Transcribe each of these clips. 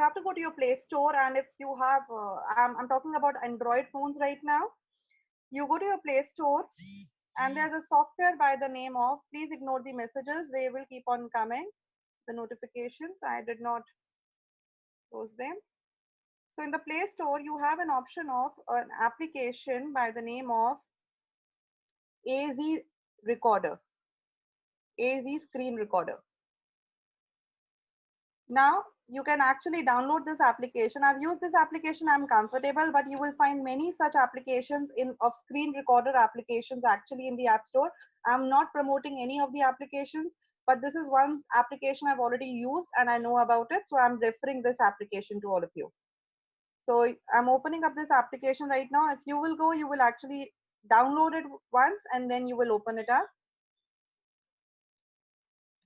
you have to go to your Play Store, and if you have, I'm talking about Android phones right now. You go to your Play Store, and there's a software by the name of, please ignore the messages, they will keep on coming, the notifications. I did not close them. So in the Play Store, you have an option of an application by the name of AZ Recorder, AZ Screen Recorder. Now you can actually download this application. I've used this application, I'm comfortable, but you will find many such applications of screen recorder applications actually in the App Store. I'm not promoting any of the applications, but this is one application I've already used and I know about it. So I'm referring this application to all of you. So I'm opening up this application right now. If you will go, you will actually download it once and then you will open it up.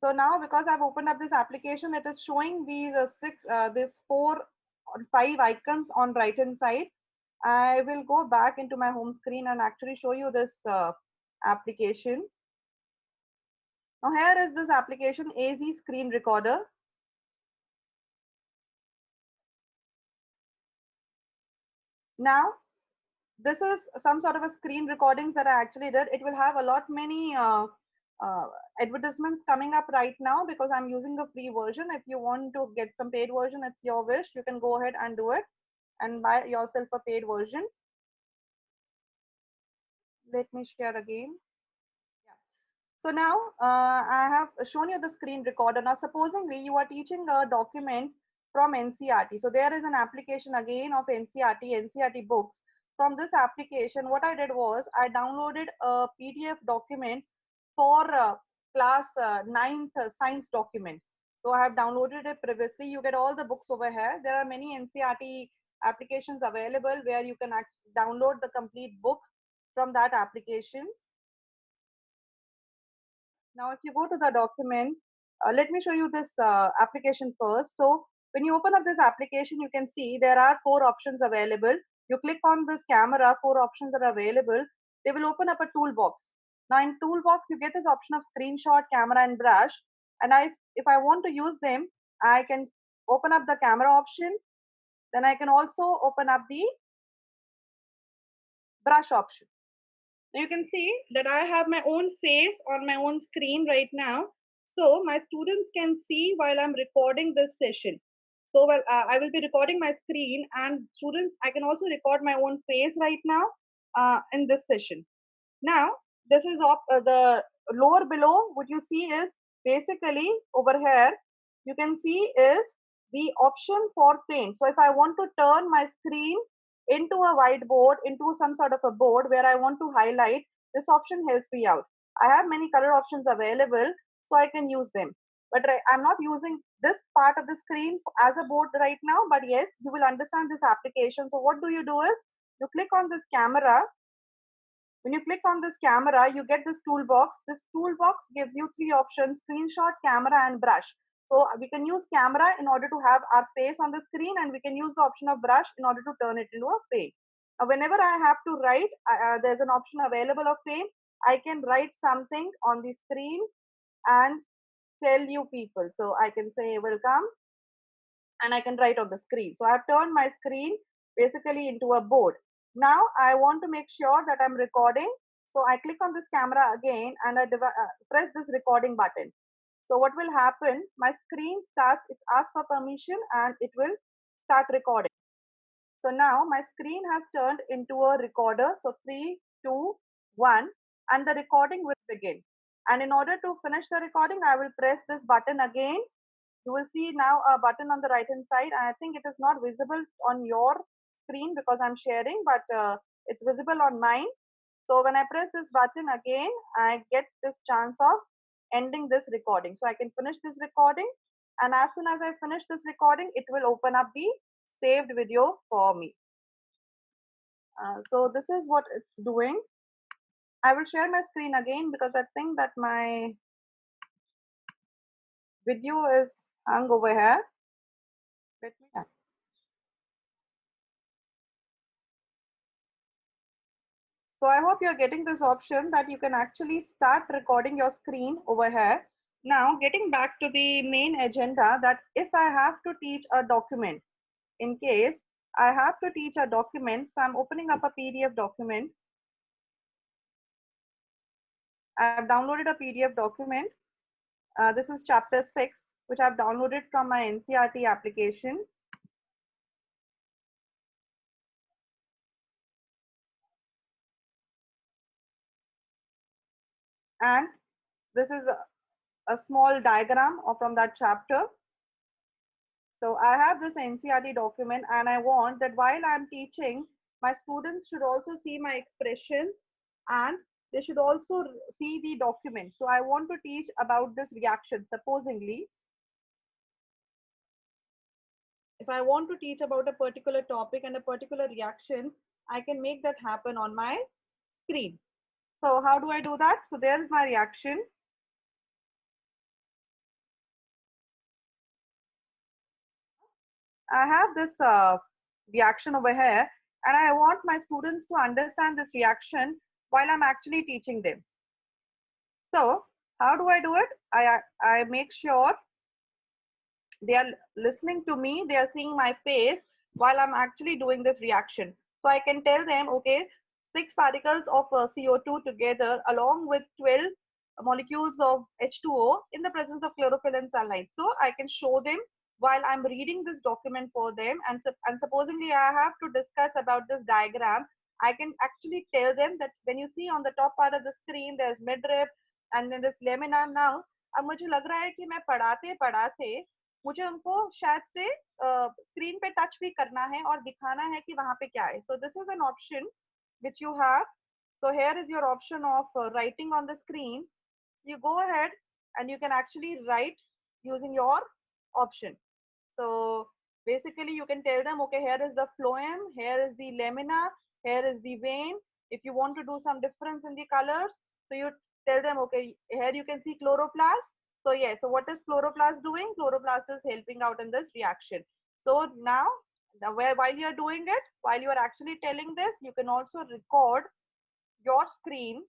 So now, because I've opened up this application, it is showing these these 4 or 5 icons on right hand side. I will go back into my home screen and actually show you this application. Now here is this application, AZ Screen Recorder. Now this is some sort of a screen recordings that I actually did. It will have a lot many advertisements coming up right now because I'm using the free version. If you want to get some paid version, it's your wish. You can go ahead and do it and buy yourself a paid version. Let me share again. Yeah. So now I have shown you the screen recorder. Now supposingly you are teaching a document from NCRT. So there is an application again of NCRT books. From this application, what I did was I downloaded a PDF document for class 9th science document. So I have downloaded it previously. You get all the books over here. There are many NCRT applications available where you can download the complete book from that application. Now, if you go to the document, let me show you this application first. So when you open up this application, you can see there are 4 options available. You click on this camera, 4 options are available. They will open up a toolbox. Now in toolbox, you get this option of screenshot, camera and brush. And if I want to use them, I can open up the camera option. Then I can also open up the brush option. Now you can see that I have my own face on my own screen right now. So my students can see while I'm recording this session. So I will be recording my screen, and students, I can also record my own face right now in this session. Now, this is the lower below, what you see is basically over here, you can see is the option for paint. So if I want to turn my screen into a whiteboard, into some sort of a board where I want to highlight, this option helps me out. I have many color options available, so I can use them. But I'm not using this part of the screen as a board right now, but yes, you will understand this application. So what do? Is you click on this camera. When you click on this camera, you get this toolbox. This toolbox gives you 3 options: screenshot, camera and brush. So we can use camera in order to have our face on the screen, and we can use the option of brush in order to turn it into a paint. Whenever I have to write, there's an option available of paint. I can write something on the screen and tell you people. So I can say welcome and I can write on the screen. So I've turned my screen basically into a board. Now I want to make sure that I'm recording. So I click on this camera again and I press this recording button. So what will happen? My screen starts, it asks for permission and it will start recording. So now my screen has turned into a recorder. So 3, 2, 1 and the recording will begin. And in order to finish the recording, I will press this button again. You will see now a button on the right hand side. I think it is not visible on your screen because I'm sharing, but it's visible on mine. So when I press this button again, I get this chance of ending this recording. So I can finish this recording, and as soon as I finish this recording, it will open up the saved video for me. So this is what it's doing. I will share my screen again because I think that my video is hung over here. Let me. So I hope you're getting this option that you can actually start recording your screen over here. Now, getting back to the main agenda, that if I have to teach a document, in case I have to teach a document, so I'm opening up a PDF document. I have downloaded a PDF document. This is chapter 6, which I've downloaded from my NCRT application. And this is a small diagram from that chapter. So I have this NCRT document, and I want that while I'm teaching, my students should also see my expressions and they should also see the document. So I want to teach about this reaction. Supposingly, if I want to teach about a particular topic and a particular reaction, I can make that happen on my screen. So how do I do that? So there's my reaction. I have this reaction over here, and I want my students to understand this reaction while I'm actually teaching them. So how do I do it? I make sure they are listening to me, they are seeing my face while I'm actually doing this reaction. So I can tell them, okay, 6 particles of CO2 together along with 12 molecules of H2O in the presence of chlorophyll and sunlight. So I can show them while I'm reading this document for them, and supposingly I have to discuss about this diagram, I can actually tell them that when you see on the top part of the screen, there's midrib and then this lamina. Now अब मुझे लग रहा है कि मैं पढ़ाते पढ़ाते मुझे उनको शायद से स्क्रीन पे टच भी करना है और दिखाना है कि वहां पे क्या है. So this is an option which you have. So here is your option of writing on the screen. You go ahead and you can actually write using your option. So basically you can tell them, okay, here is the phloem, here is the lamina, here is the vein. If you want to do some difference in the colors, so you tell them, okay, here you can see chloroplast. So yes, so what is chloroplast doing? Chloroplast is helping out in this reaction. So now, while you are doing it, while you are actually telling this, you can also record your screen.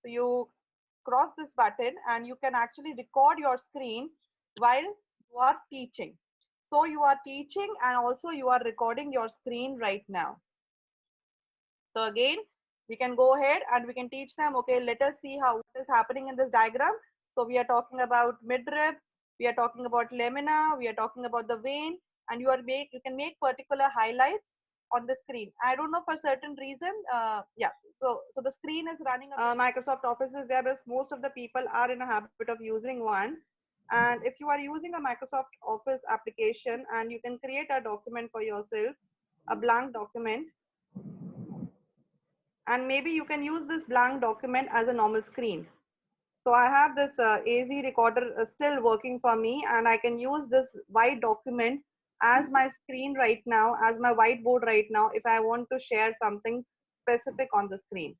So you cross this button and you can actually record your screen while you are teaching. So you are teaching and also you are recording your screen right now. So again, we can go ahead and we can teach them, okay, let us see how it is happening in this diagram. So we are talking about midrib, we are talking about lamina, we are talking about the vein, and you can make particular highlights on the screen. I don't know for certain reason. Yeah. So the screen is running. Microsoft Office is there, but most of the people are in a habit of using one. And if you are using a Microsoft Office application and you can create a document for yourself, a blank document, and maybe you can use this blank document as a normal screen. So I have this AZ recorder still working for me, and I can use this white document as my screen right now, as my whiteboard right now, if I want to share something specific on the screen.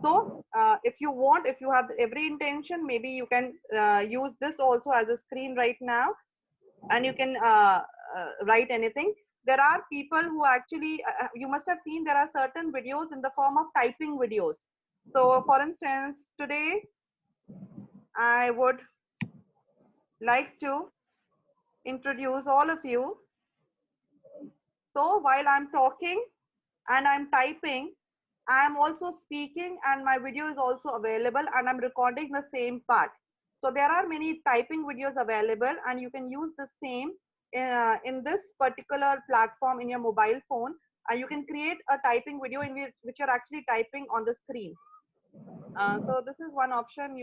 So if you want, if you have every intention, maybe you can use this also as a screen right now, and you can write anything. There are people who actually, you must have seen, there are certain videos in the form of typing videos. So for instance, today I would like to introduce all of you. So while I'm talking and I'm typing, I am also speaking and my video is also available and I'm recording the same part. So there are many typing videos available and you can use the same in this particular platform in your mobile phone. And you can create a typing video in which you're actually typing on the screen. So this is one option.